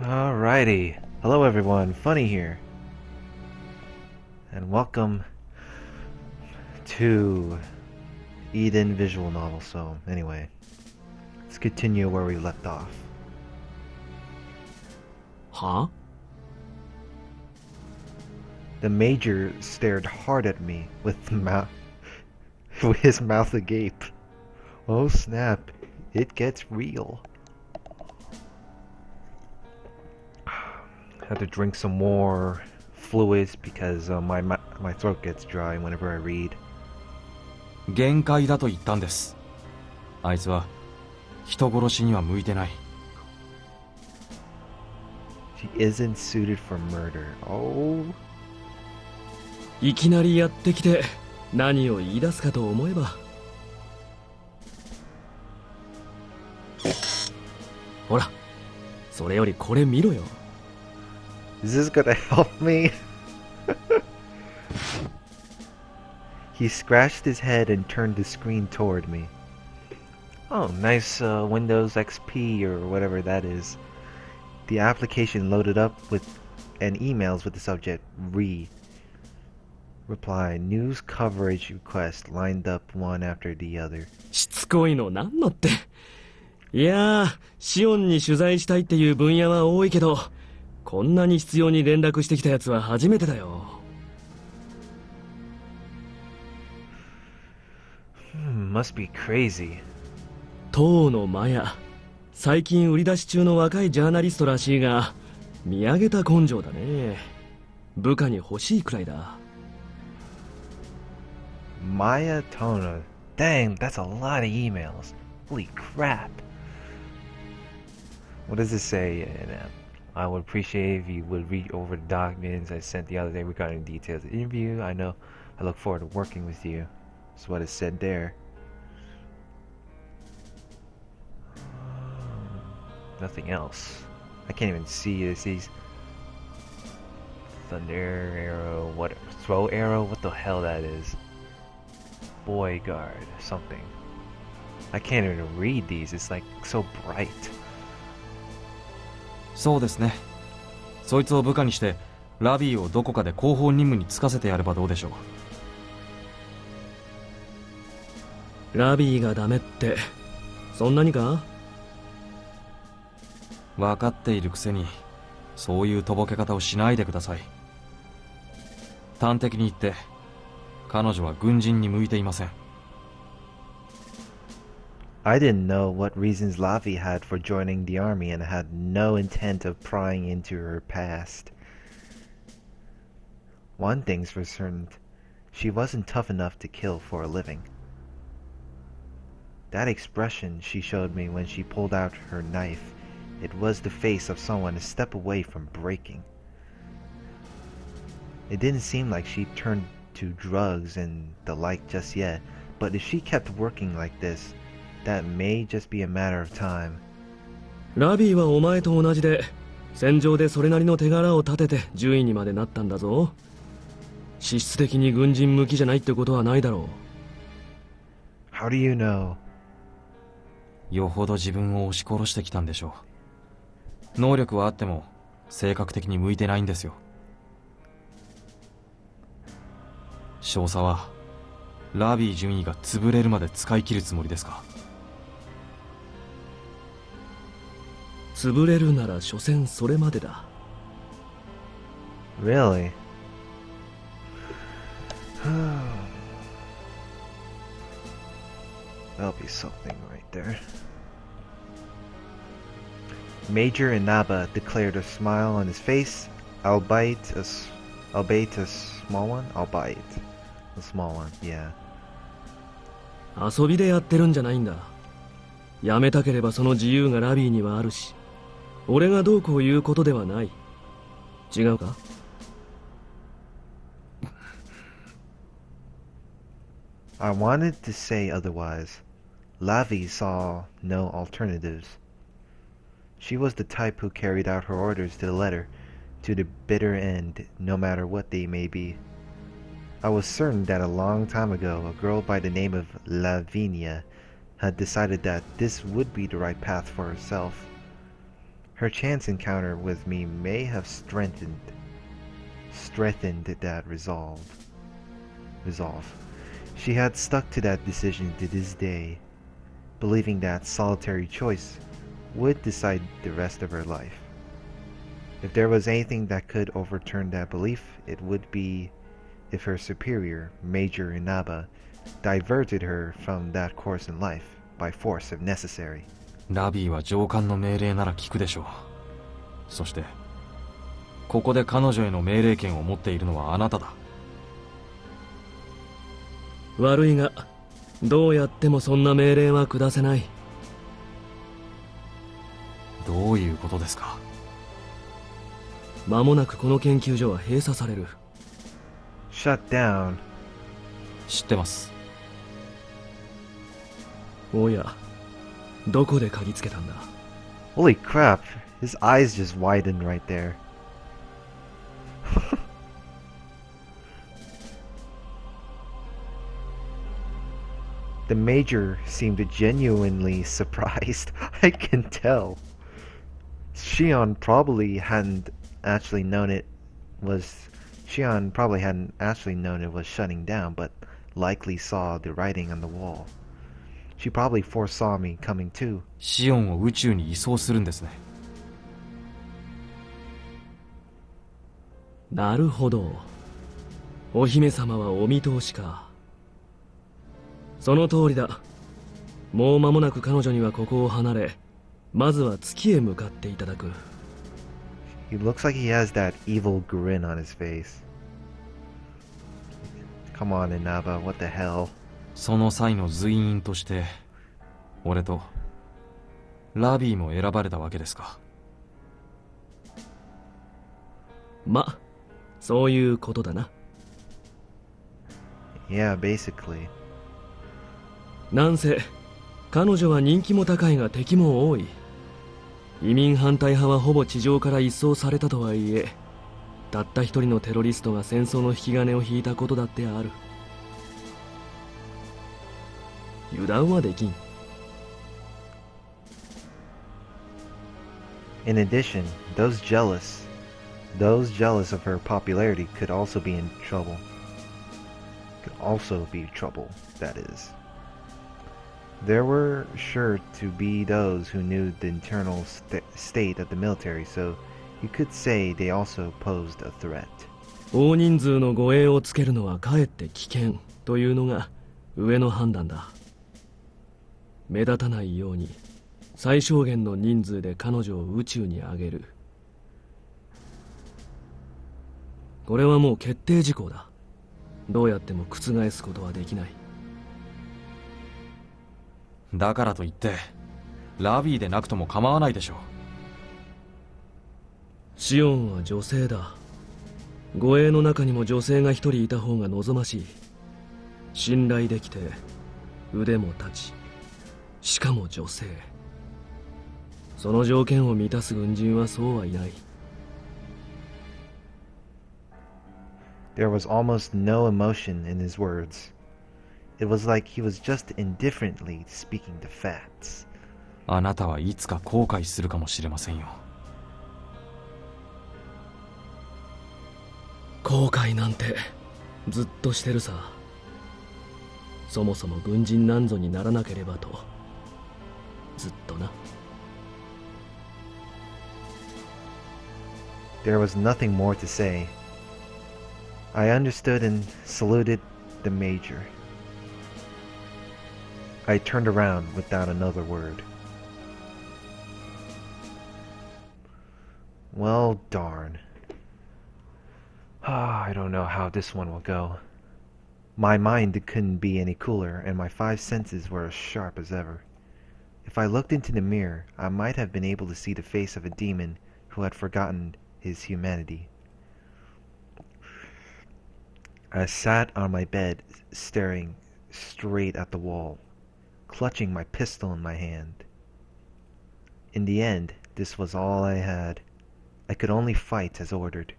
Alrighty. Hello everyone, Funny here. And welcome to Eden visual novel. So anyway, let's continue where we left off. Huh? The Major stared hard at me with with his mouth agape. Oh snap, it gets real. Had to drink some more fluids because my throat gets dry whenever I read. 限界だと言ったんです。あいつは人殺しには向いてない。She isn't suited for murder. Oh. いきなりやってきて何を言い出すかと思えば。ほら、それよりこれ見ろよ。Is this gonna help me? He scratched his head and turned the screen toward me. Oh, nice Windows XP or whatever that is. The application loaded up with emails with the subject Reply, news coverage request lined up one after the other. しつこいのなんのって。いやー、シオンに取材したいっていう分野は多いけど、こんなに必要に連絡してきたやつは初めてだよ。Must be crazy. 当のマヤ、最近売り出し中の若いジャーナリストらしいが、見上げた根性だね。部下に欲しいくらいだ。Maya Tona. Dang, that's a lot of emails. Holy crap. What does it say? I would appreciate if you would read over the documents I sent the other day regarding details of the interview. I look forward to working with you. That's what it said there. Nothing else. I can't even see it. It says Thunder Arrow, what? Throw Arrow? What the hell that is? Boy Guard, something. I can't even read these. It's like so bright. そうですね。そいつを部下にしてラビーをどこかで広報任務に就かせてやればどうでしょう。ラビーがダメってそんなにか？分かっているくせにそういうとぼけ方をしないでください。端的に言って彼女は軍人に向いていません。I didn't know what reasons Lavi had for joining the army and had no intent of prying into her past. One thing's for certain, she wasn't tough enough to kill for a living. That expression she showed me when she pulled out her knife, it was the face of someone a step away from breaking. It didn't seem like she turned to drugs and the like just yet, but if she kept working like this, that may just be a matter of time. ラビーはお前と同じで戦場でそれなりの手柄を立てて順位にまでなったんだぞ。資質的に軍人向きじゃないってことはないだろう。How do you know? よほど自分を押し殺してきたんでしょう。能力はあっても性格的に向いてないんですよ。少佐はラビー順位が潰れるまで使い切るつもりですか？潰れるなら所詮それまでだ。Really? That'll be something right there. Major Inaba declared a smile on his face, albeit a small one. Albeit a small one, yeah. 遊びでやってるんじゃないんだ。やめたければその自由がラビーにはあるし、俺がどうこう言うことではない。違うか？ I wanted to say otherwise. Lavi saw no alternatives. She was the type who carried out her orders to the letter, to the bitter end, no matter what they may be. I was certain that a long time ago, a girl by the name of Lavinia had decided that this would be the right path for herself. Her chance encounter with me may have strengthened that resolve. She had stuck to that decision to this day, believing that solitary choice would decide the rest of her life. If there was anything that could overturn that belief, it would be if her superior, Major Inaba, diverted her from that course in life by force if necessary. ラビーは上官の命令なら聞くでしょう。そしてここで彼女への命令権を持っているのはあなただ。悪いがどうやってもそんな命令は下せない。どういうことですか？間もなくこの研究所は閉鎖される。Shut down. 知ってます。おや、どこで嗅ぎつけたんだ？ Holy crap, his eyes just widened right there. The Major seemed genuinely surprised. I can tell. Shion probably hadn't actually known it was shutting down, but likely saw the writing on the wall. She probably foresaw me coming too. シオンを宇宙に移送するんですね。なるほど。お姫様はお見通しか。その通りだ。もう間もなく彼女にはここを離れ、まずは月へ向かっていただく。He looks like he has that evil grin on his face. Come on, Inaba, what the hell? その際の随員として俺とラビーも選ばれたわけですか。ま、そういうことだな。Yeah, basically. なんせ彼女は人気も高いが敵も多い。移民反対派はほぼ地上から一掃されたとはいえ、たった一人のテロリストが戦争の引き金を引いたことだってある。油断はできん。In addition, those jealous of her popularity could also be trouble, that is. There were sure to be those who knew the internal state of the military, so you could say they also posed a threat. 大人数の護衛をつけるのはかえって危険というのが上の判断だ。目立たないように最小限の人数で彼女を宇宙に上げる。これはもう決定事項だ。どうやっても覆すことはできない。だからといってラビーでなくとも構わないでしょう。シオンは女性だ。護衛の中にも女性が一人いた方が望ましい。信頼できて腕も立ち、しかも女性。その条件を満たす軍人はそうはいない。There was almost no emotion in his words. It was like he was just indifferently speaking the facts. あなたはいつか後悔するかもしれませんよ。後悔なんてずっとしてるさ。そもそも軍人なんぞにならなければと。ずっとな。There was nothing more to say. I understood and saluted the Major. I turned around without another word. Well, darn. I don't know how this one will go. My mind couldn't be any cooler, and my 5 senses were as sharp as ever. If I looked into the mirror, I might have been able to see the face of a demon who had forgotten his humanity. I sat on my bed, staring straight at the wall, clutching my pistol in my hand. In the end, this was all I had. I could only fight as ordered.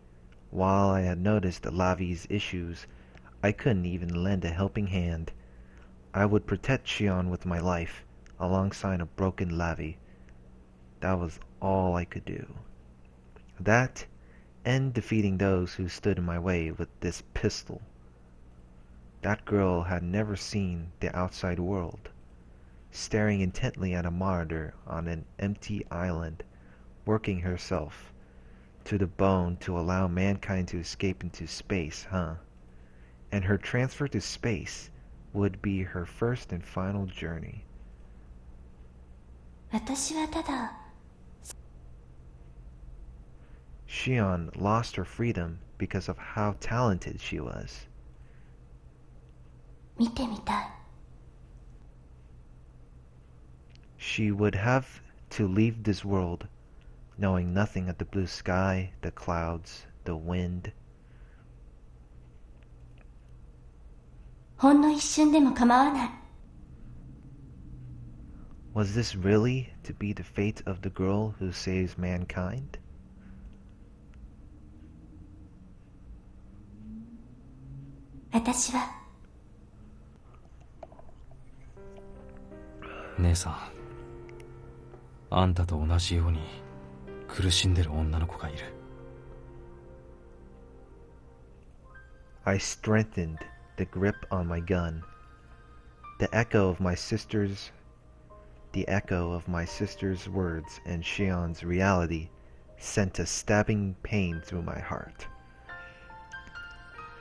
While I had noticed Lavi's issues, I couldn't even lend a helping hand. I would protect Shion with my life, alongside a broken Lavi. That was all I could do. That, and defeating those who stood in my way with this pistol. That girl had never seen the outside world. Staring intently at a monitor on an empty island, working herself to the bone to allow mankind to escape into space, huh? And her transfer to space would be her first and final journey. 私はただ Shion lost her freedom because of how talented she was. 見てみたい She would have to leave this world, knowing nothing of the blue sky, the clouds, the wind. ほんの一瞬でも構わない Was this really to be the fate of the girl who saves mankind? 私は姉さん、あんたと同じように苦しんでる女の子がいる。I strengthened the grip on my gun. The echo of my sister's words and Shion's reality sent a stabbing pain through my heart.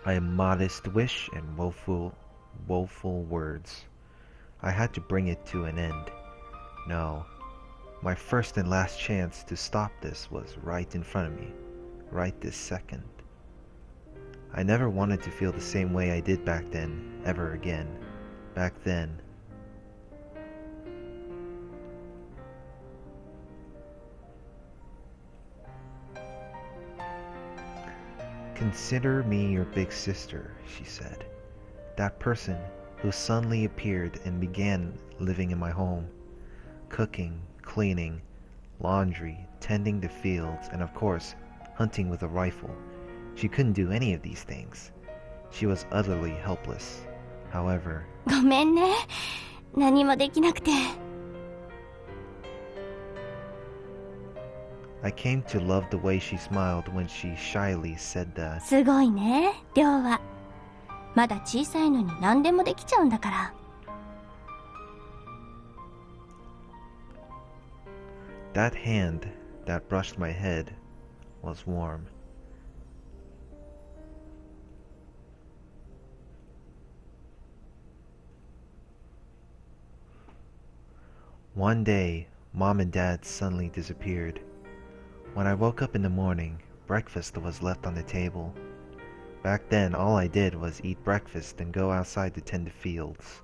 A modest wish and woeful words. I had to bring it to an end. No, my first and last chance to stop this was right in front of me, right this second. I never wanted to feel the same way I did back then, ever again. Back then. Consider me your big sister, she said. That person who suddenly appeared and began living in my home, cooking, cleaning, laundry, tending the fields, and of course, hunting with a rifle. She couldn't do any of these things. She was utterly helpless. However, ごめんね何もできなくて I came to love the way she smiled when she shyly said that. すごいね亮はまだ小さいのに何でもできちゃうんだから That hand that brushed my head was warm. One day, Mom and Dad suddenly disappeared. When I woke up in the morning, breakfast was left on the table. Back then, all I did was eat breakfast and go outside to tend the fields.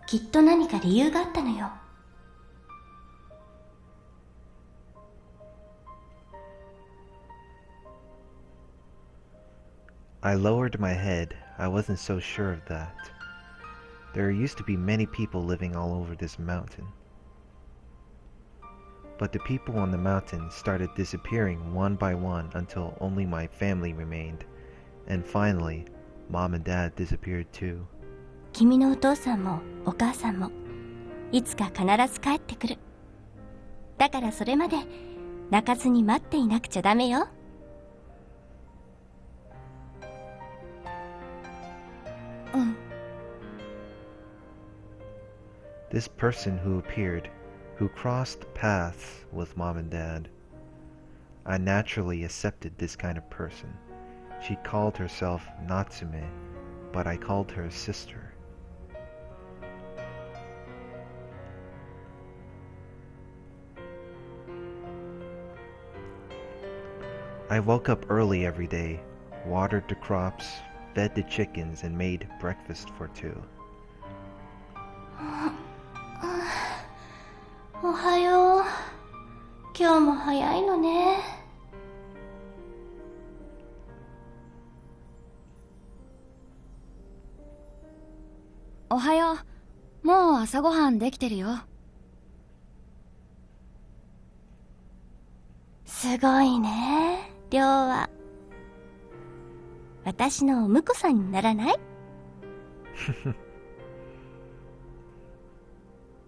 きっと何か理由があったのよ I lowered my head. I wasn't so sure of that. There used to be many people living all over this mountain. But the people on the mountain started disappearing one by one until only my family remained. And finally, Mom and Dad disappeared too. 君のお父さんもお母さんもいつか必ず帰ってくるだからそれまで泣かずに待っていなくちゃダメよ This person who appeared, who crossed paths with Mom and Dad. I naturally accepted this kind of person. She called herself Natsume, but I called her sister. I woke up early every day, watered the crops, fed the chickens, and made breakfast for two. おはよう今日も早いのねおはよう。もう朝ごはんできてるよ。すごいね亮は私のお婿さんにならない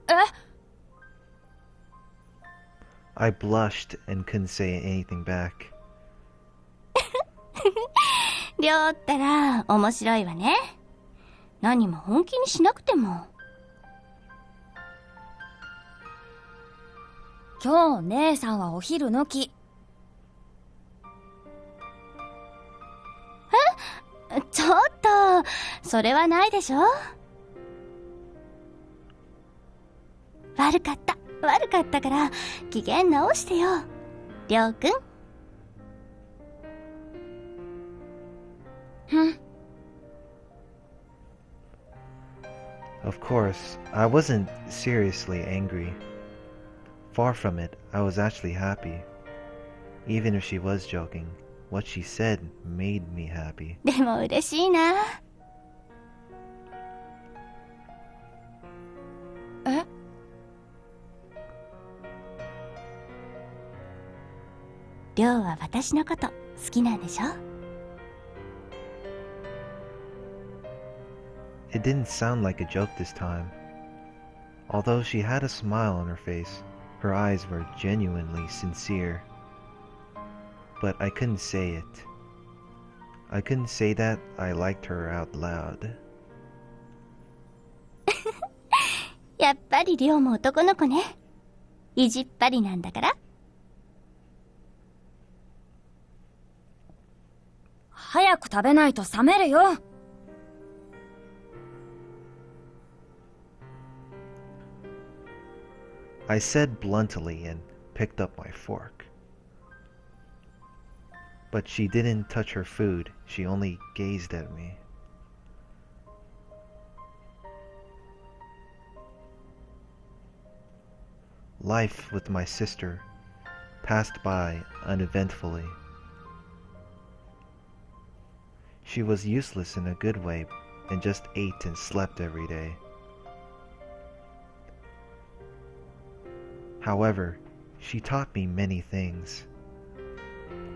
え I blushed and couldn't say anything back. りょうったら面白いわね。何も本気にしなくても。今日姉さんはお昼抜き。ちょっと、それはないでしょ。悪かったから機嫌直してよ、りょうくん。Of course, I wasn't seriously angry. Far from it, I was actually happy. Even if she was joking, what she said made me happy. でも嬉しいな。え？りょうは私のこと好きなんでしょ？ It didn't sound like a joke this time. Although she had a smile on her face, her eyes were genuinely sincere. But I couldn't say it. I couldn't say that I liked her out loud. やっぱりりょうも男の子ね。意地っ張りなんだから。早く食べないと冷めるよ。I said bluntly and picked up my fork. But she didn't touch her food, she only gazed at me. Life with my sister passed by uneventfully. She was useless in a good way and just ate and slept every day. However, she taught me many things.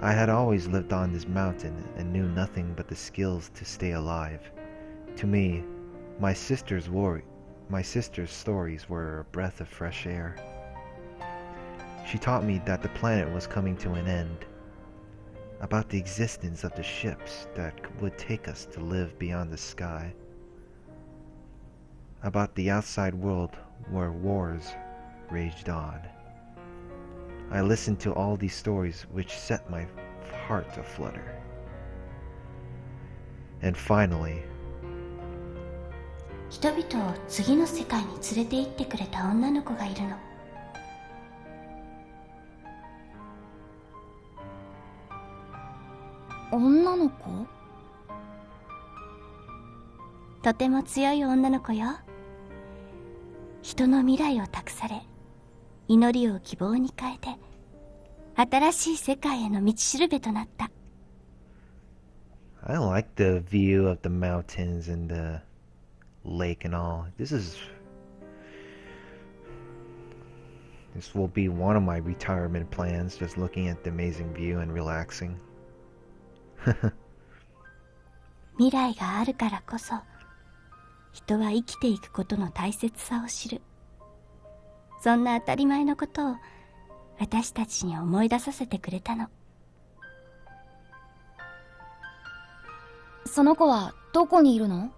I had always lived on this mountain and knew nothing but the skills to stay alive. To me, my sister's stories were a breath of fresh air. She taught me that the planet was coming to an end, about the existence of the ships that would take us to live beyond the sky, about the outside world where wars raged on. I listened to all these stories which set my heart aflutter. And finally, 人々を次の世界に連れて行ってくれた女の子がいるの。女の子？とても強い女の子よ。人の未来を託され、祈りを希望に変えて、新しい世界への道しるべとなった。I like the view of the mountains and the lake and all. This will be one of my retirement plans, just looking at the amazing view and relaxing. 未来があるからこそ、人は生きていくことの大切さを知る。そんな当たり前のことを私たちに思い出させてくれたの。その子はどこにいるの？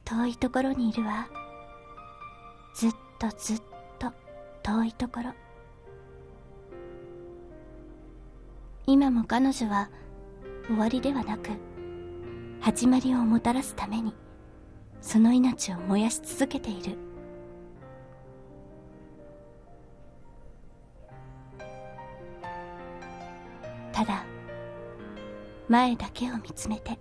遠いところにいるわ。ずっと遠いところ。今も彼女は終わりではなく、始まりをもたらすためにその命を燃やし続けている。ただ前だけを見つめて、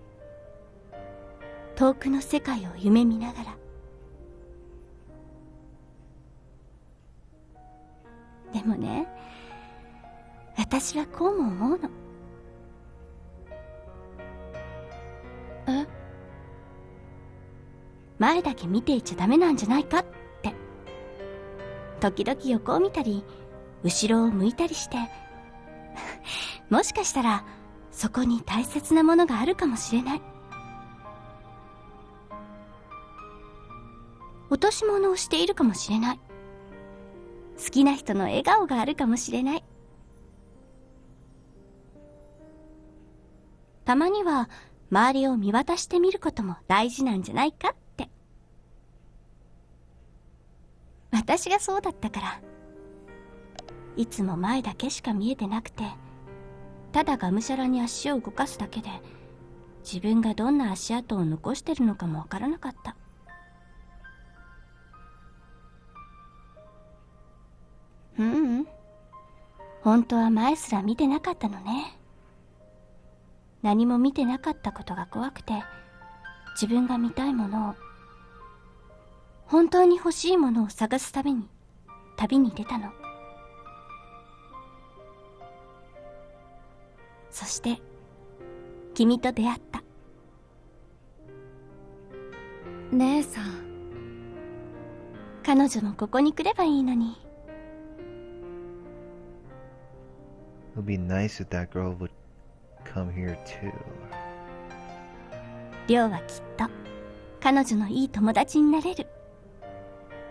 遠くの世界を夢見ながら。でもね、私はこうも思うの。え？前だけ見ていちゃダメなんじゃないかって。時々横を見たり後ろを向いたりしてもしかしたらそこに大切なものがあるかもしれない。落とし物をしているかもしれない。好きな人の笑顔があるかもしれない。たまには周りを見渡してみることも大事なんじゃないかって。私がそうだったから。いつも前だけしか見えてなくて、ただがむしゃらに足を動かすだけで、自分がどんな足跡を残してるのかもわからなかった。本当は前すら見てなかったのね。何も見てなかったことが怖くて、自分が見たいものを、本当に欲しいものを探すために旅に出たの。そして君と出会った。姉さん。彼女もここに来ればいいのに。It would be nice if that girl would come here too. りょうはきっと彼女のいい友達になれる。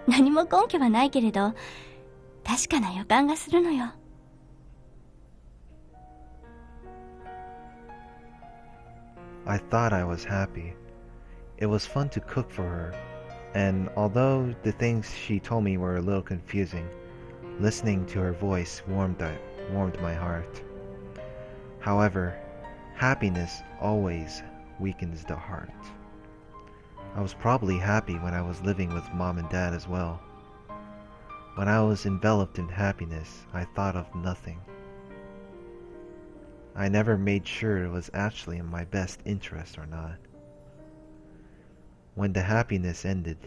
何も根拠はないけれど、確かな予感がするのよ。I thought I was happy. It was fun to cook for her, and although the things she told me were a little confusing, listening to her voice warmed my heart. However, happiness always weakens the heart. I was probably happy when I was living with Mom and Dad as well. When I was enveloped in happiness, I thought of nothing. I never made sure it was actually in my best interest or not. When the happiness ended,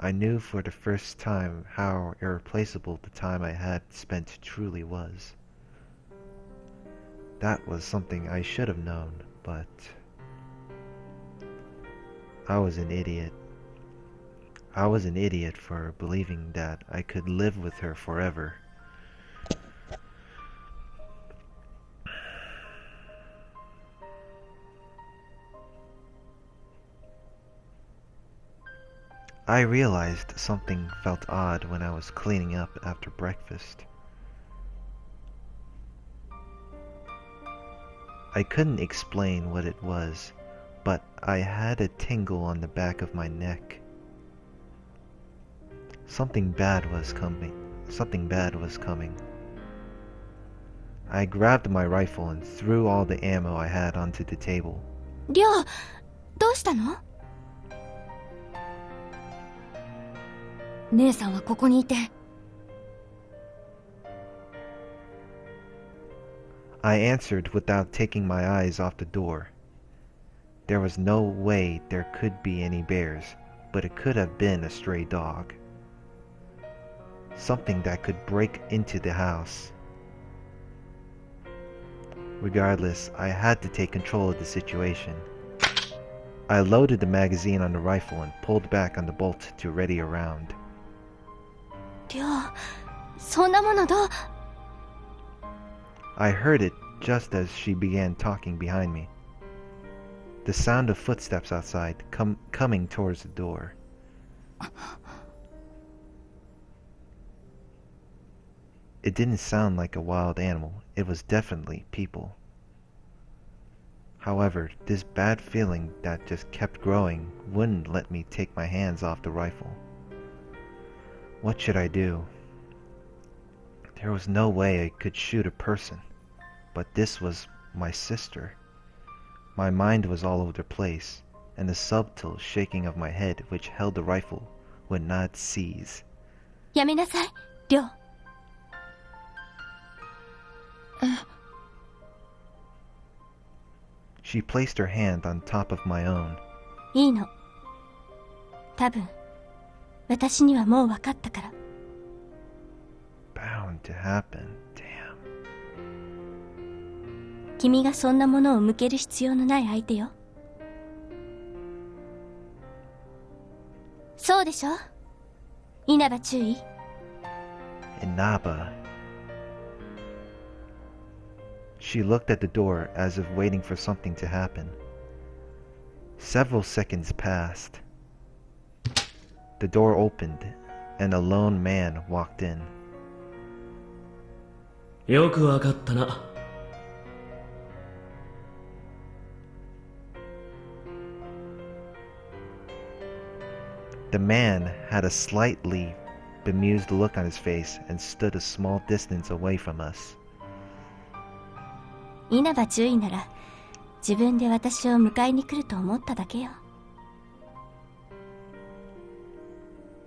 I knew for the first time how irreplaceable the time I had spent truly was. That was something I should have known, but I was an idiot. I was an idiot for believing that I could live with her forever. I realized something felt odd when I was cleaning up after breakfast. I couldn't explain what it was, but I had a tingle on the back of my neck. Something bad was coming. I grabbed my rifle and threw all the ammo I had onto the table. りょう、どうしたの？姉さんはここにいて。I answered without taking my eyes off the door. There was no way there could be any bears, but it could have been a stray dog. Something that could break into the house. Regardless, I had to take control of the situation. I loaded the magazine on the rifle and pulled back on the bolt to ready a round. りょう、そんなものどう？ I heard it just as she began talking behind me. The sound of footsteps outside, coming towards the door. It didn't sound like a wild animal. It was definitely people. However, this bad feeling that just kept growing wouldn't let me take my hands off the rifle. What should I do? There was no way I could shoot a person, but this was my sister. My mind was all over the place, and the subtle shaking of my head which held the rifle would not cease. やめなさい、りょう。She placed her hand on top of my own. いいの。多分、私にはもう分かったから。Bound to happen. Damn. 君がそんなものを向ける必要のない相手よ。そうでしょ？稲葉注意。Inaba. She looked at the door as if waiting for something to happen. Several seconds passed. The door opened, and a lone man walked in. よくわかったな。The man had a slightly bemused look on his face and stood a small distance away from us. 稲葉注意なら自分で私を迎えに来ると思っただけよ。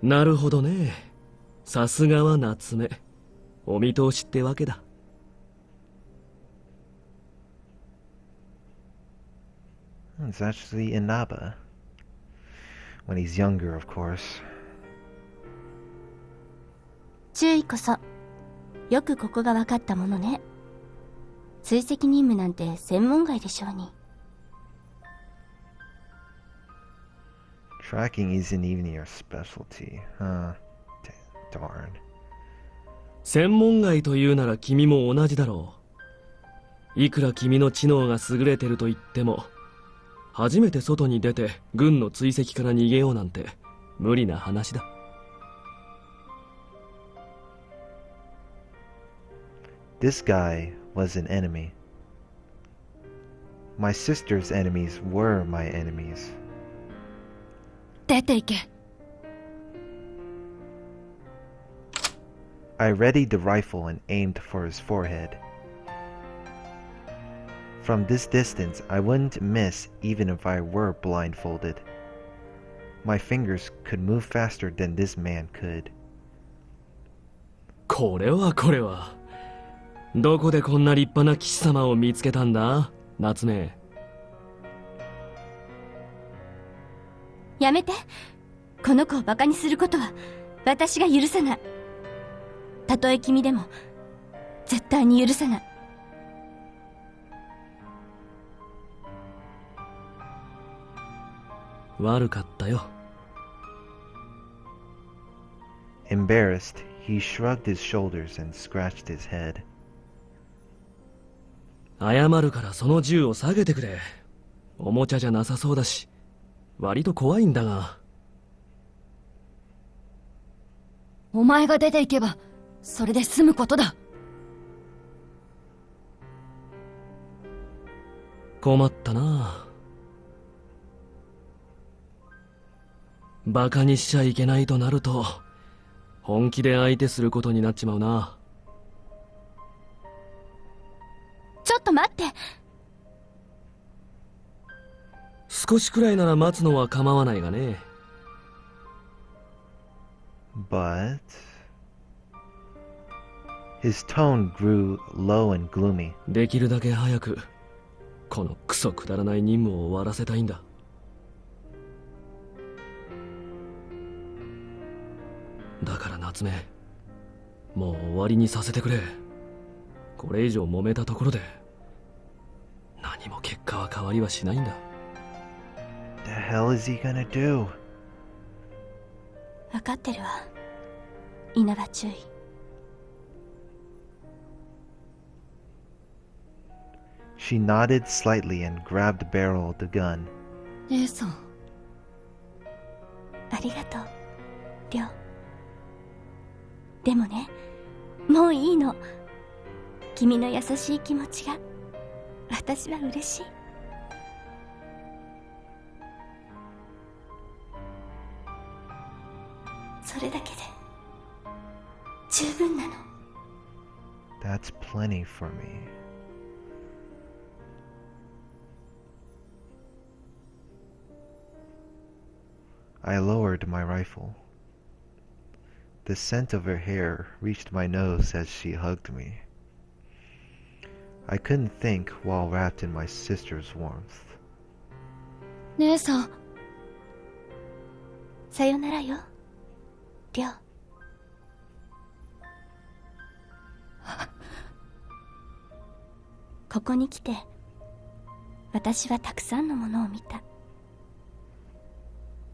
なるほどね。さすがは夏目。お見通しってわけだ。It's actually Inaba. When he's younger, of course. 注意こそよくここが分かったものね。追跡任務なんて専門外でしょうに。Tracking isn't even your specialty. Darn. 専門外というなら君も同じだろう。いくら君の知能が優れてると言っても、初めて外に出て軍の追跡から逃げようなんて無理な話だ。This guy was an enemy. My sister's enemies were my enemies. 出て行け。I readied the rifle and aimed for his forehead. From this distance, I wouldn't miss even if I were blindfolded. My fingers could move faster than this man could. これは。どこでこんな立派な騎士様を見つけたんだ、夏目。やめて。この子をバカにすることは私が許さない。たとえ君でも絶対に許さない。悪かったよ。Embarrassed, he shrugged his shoulders and scratched his head. 謝るからその銃を下げてくれ。おもちゃじゃなさそうだし、割と怖いんだが。お前が出て行けばそれで済むことだ。困ったな。バカにしちゃいけないとなると、本気で相手することになっちまうな。ちょっと待って。少しくらいなら待つのは構わないがね。But his tone grew low and gloomy. できるだけ早くこのクソくだらない任務を終わらせたいんだ。だから夏目、もう終わりにさせてくれ。これ以上揉めたところで何も結果は変わりはしないんだ。 The hell is he gonna do? 分かってるわ。稲葉注意。She nodded slightly and grabbed the barrel of the gun. 姉さん。ありがとう、りょう。でもね、もういいの。君の優しい気持ちが私は嬉しい。それだけで十分なの。 That's plenty for me. I lowered my rifle. The scent of her hair reached my nose as she hugged me. I couldn't think while wrapped in my sister's warmth. 姉さん。さよならよ、りょう。ここに来て私はたくさんのものを見た。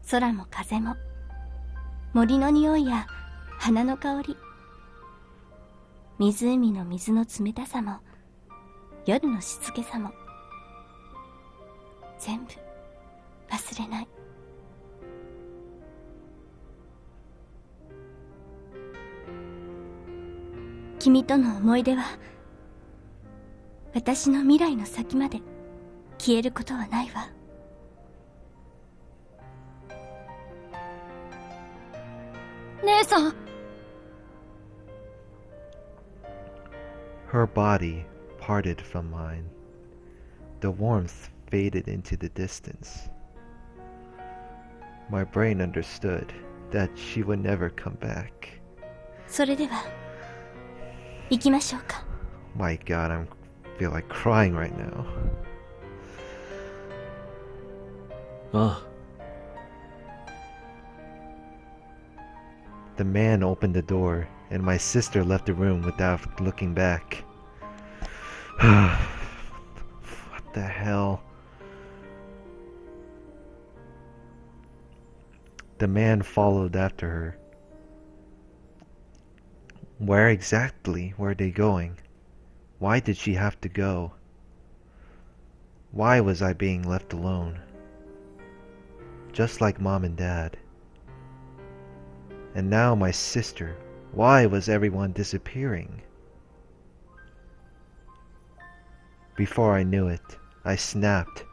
空も風も森の匂いや花の香り、湖の水の冷たさも夜の静けさも全部忘れない。君との思い出は私の未来の先まで消えることはないわ。姉さん。 Her body parted from mine. The warmth faded into the distance. My brain understood that she would never come back. それでは行きましょうか。 My God, I feel like crying right now. あ The man opened the door, and my sister left the room without looking back. What the hell? The man followed after her. Where exactly were they going? Why did she have to go? Why was I being left alone? Just like Mom and Dad. And now my sister. Why was everyone disappearing? Before I knew it, I snapped,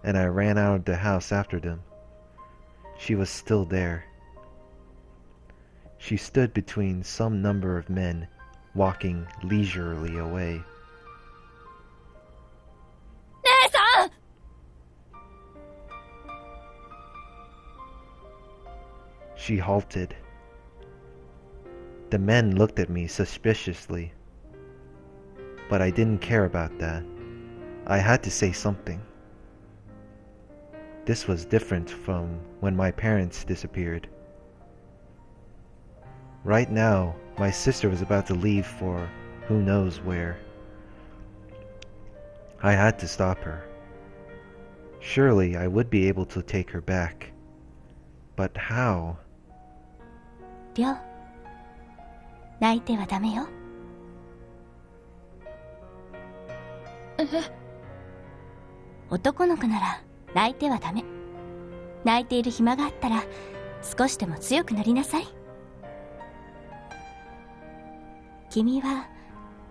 and I ran out of the house after them. She was still there. She stood between some number of men, walking leisurely away. 姉さん。 She halted. The men looked at me suspiciously, but I didn't care about that. I had to say something. This was different from when my parents disappeared. Right now, my sister was about to leave for who knows where. I had to stop her. Surely I would be able to take her back. But how? りょう、泣いてはダメよ。男の子なら泣いてはダメ。泣いている暇があったら少しでも強くなりなさい。君は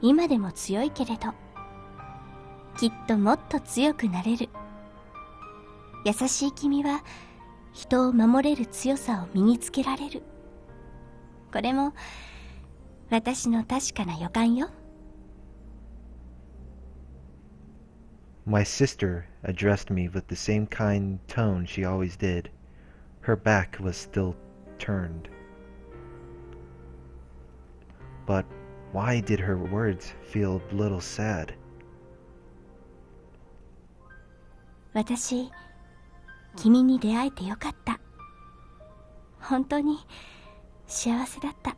今でも強いけれど、きっともっと強くなれる。優しい君は人を守れる強さを身につけられる。これも私の確かな予感よ。 My sister addressed me with the same kind tone she always did. Her back was still turned. But why did her words feel a little sad? 私、君に出会えてよかった。本当に幸せだった。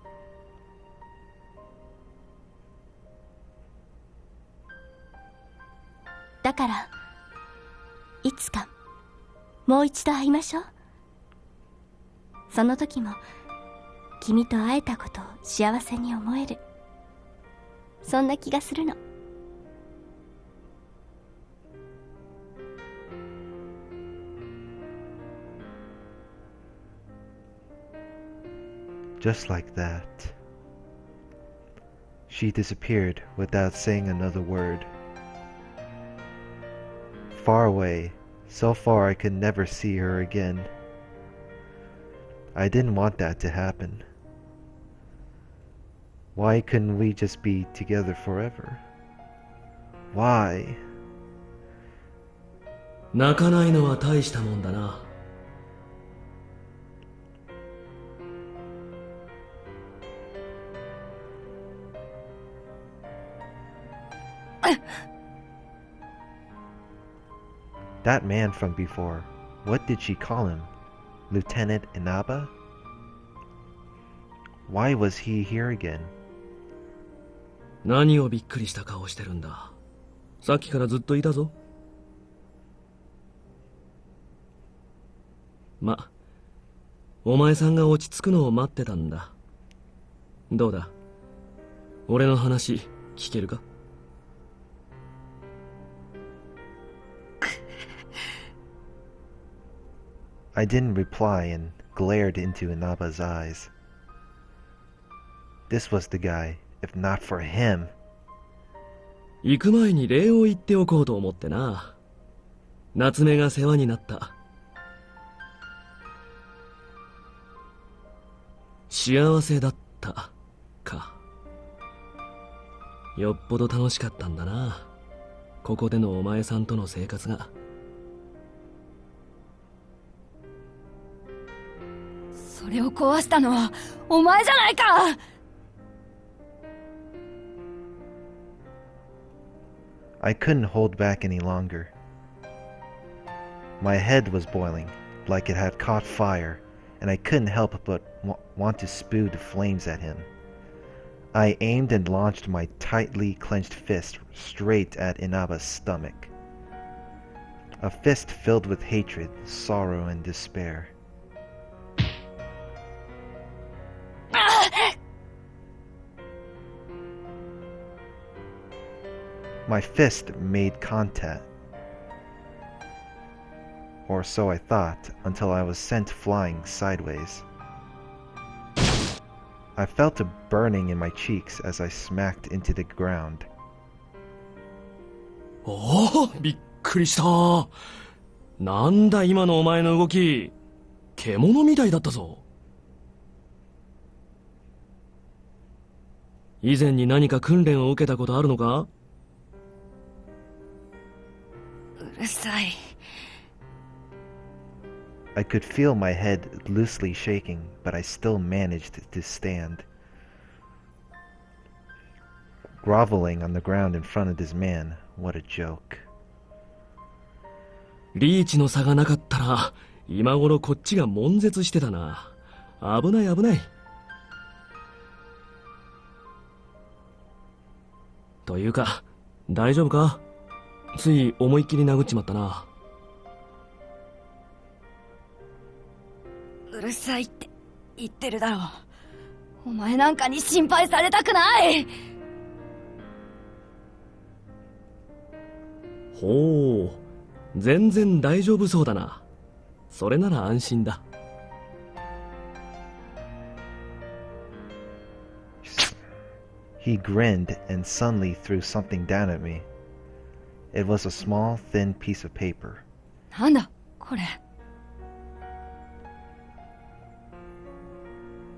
だから、いつかもう一度会いましょう。その時も君と会えたことを幸せに思える。そんな気がするの。Just like that. She disappeared without saying another word. Far away, so far I could never see her again. I didn't want that to happen. Why couldn't we just be together forever? Why? 泣かないのは大したもんだな。That man from before, what did she call him? Lieutenant Inaba? Why was he here again? 何をびっくりした顔してるんだ。さっきからずっといたぞ。ま、お前さんが落ち着くのを待ってたんだ。どうだ、俺の話聞けるか？ I didn't reply and glared into Inaba's eyes. This was the guy if not for him. 行く前に礼を言っておこうと思ってな。夏目が世話になった。幸せだったか。よっぽど楽しかったんだな、ここでのお前さんとの生活が。それを壊したのはお前じゃないか。I couldn't hold back any longer. My head was boiling, like it had caught fire, and I couldn't help but want to spew the flames at him. I aimed and launched my tightly clenched fist straight at Inaba's stomach. A fist filled with hatred, sorrow, and despair. My fist made contact, or so I thought, until I was sent flying sideways. I felt a burning in my cheeks as I smacked into the ground. おお、びっくりした。なんだ今のお前の動き、獣みたいだったぞ。以前に何か訓練を受けたことあるのか？うるさい。I could feel my head loosely shaking, but I still managed to stand. Groveling on the ground in front of this man, what a joke. リーチの差がなかったら、今頃こっちが悶絶してたな。危ない危ない。というか、大丈夫か？つい思いっきり殴っちまったな。うるさいって言ってるだろう。お前なんかに心配されたくない。ほう、全然大丈夫そうだな。それなら安心だ。He grinned and suddenly threw something down at me. It was a small, thin piece of paper. なんだこれ。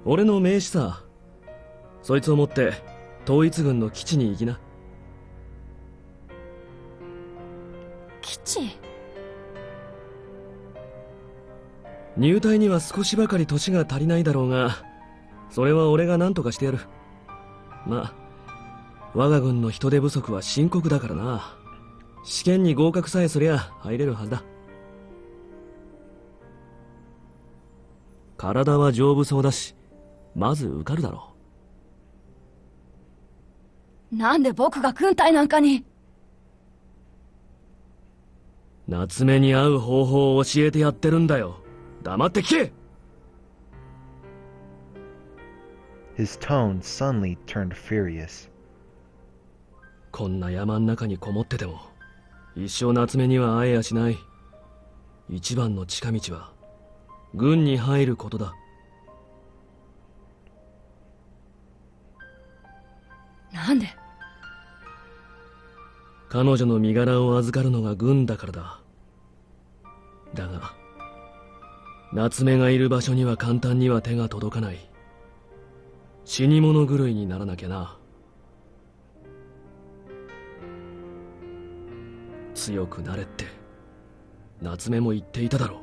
俺の名刺さ。そいつを持って統一軍の基地に行きな。基地？入隊には少しばかり年が足りないだろうが、それは俺が何とかしてやる。まあ、我が軍の人手不足は深刻だからな。試験に合格さえすりゃ入れるはずだ。体は丈夫そうだし、まず受かるだろう。なんで僕が軍隊なんかに。夏目に会う方法を教えてやってるんだよ。黙って聞け。 His tone suddenly turned furious. こんな山ん中にこもってても一生夏目には会えやしない。一番の近道は軍に入ることだ。なんで？彼女の身柄を預かるのが軍だからだ。だが夏目がいる場所には簡単には手が届かない。死に物狂いにならなきゃな。強くなれって夏目も言っていただろ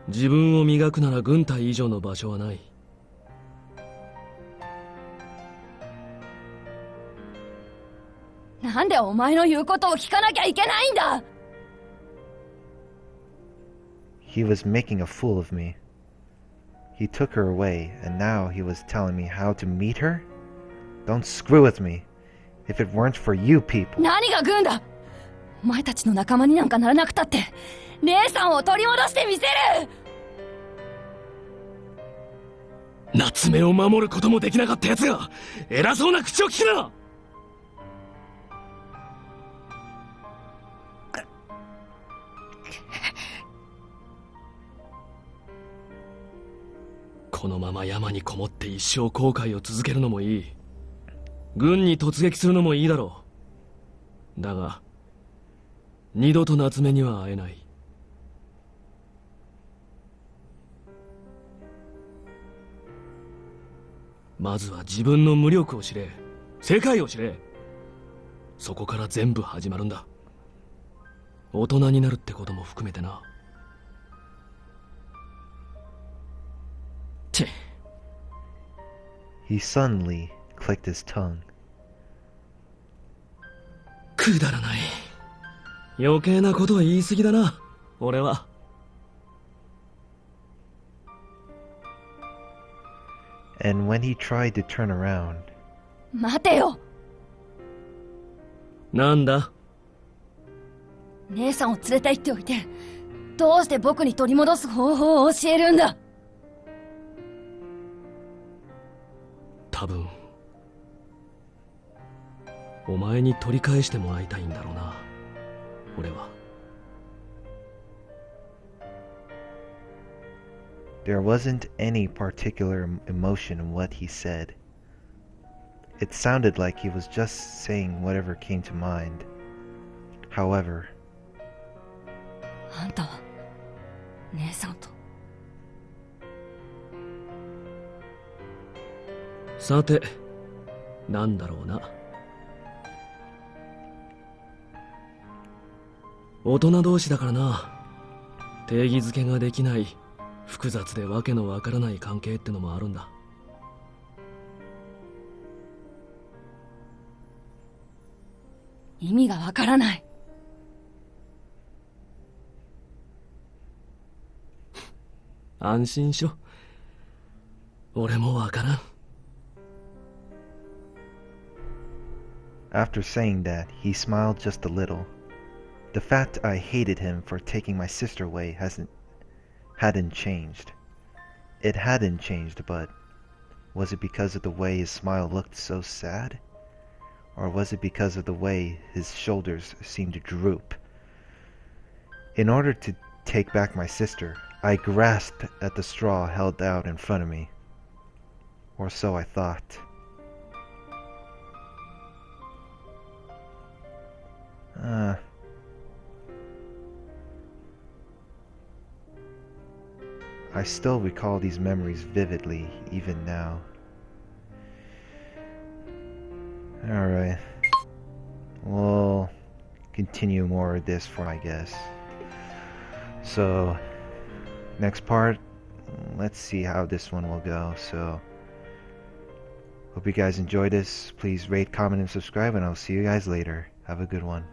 う。自分を磨くなら軍隊以上の場所はない。なんでお前の言うことを聞かなきゃいけないんだ。 He was making a fool of me. He took her away, and now he was telling me how to meet her? Don't screw with me. If it weren't for you people. 何が軍だ。お前たちの仲間になんかならなくたって姉さんを取り戻してみせる。夏目を守ることもできなかった奴が偉そうな口を聞くな。このまま山にこもって一生後悔を続けるのもいい。軍に突撃するのもいいだろう。だが二度と夏目には会えない。まずは自分の無力を知れ、世界を知れ。そこから全部始まるんだ。大人になるってことも含めてな。チェ。 He suddenly clicked his tongue. くだらない。余計なことを言い過ぎだな、俺は。And when he tried to turn around, 待てよ。なんだ。姉さんを連れて行っておいて、どうして僕に取り戻す方法を教えるんだ。多分お前に取り返してもらいたいんだろうな、俺は。there wasn't any particular emotion in what he said. It sounded like he was just saying whatever came to mind. However, あんたは姉さんと。さて、なんだろうな。大人同士だからな。定義づけができない複雑でわけのわからない関係ってのもあるんだ。意味がわからない。安心しろ。俺もわからん。after saying that, he smiled just a little. The fact I hated him for taking my sister away hadn't changed. It hadn't changed, but was it because of the way his smile looked so sad? Or was it because of the way his shoulders seemed to droop? In order to take back my sister, I grasped at the straw held out in front of me. Or so I thought. I still recall these memories vividly, even now. Alright. We'll continue more of this for my guess. So, next part, let's see how this one will go. So, hope you guys enjoyed this. Please rate, comment, and subscribe, and I'll see you guys later. Have a good one.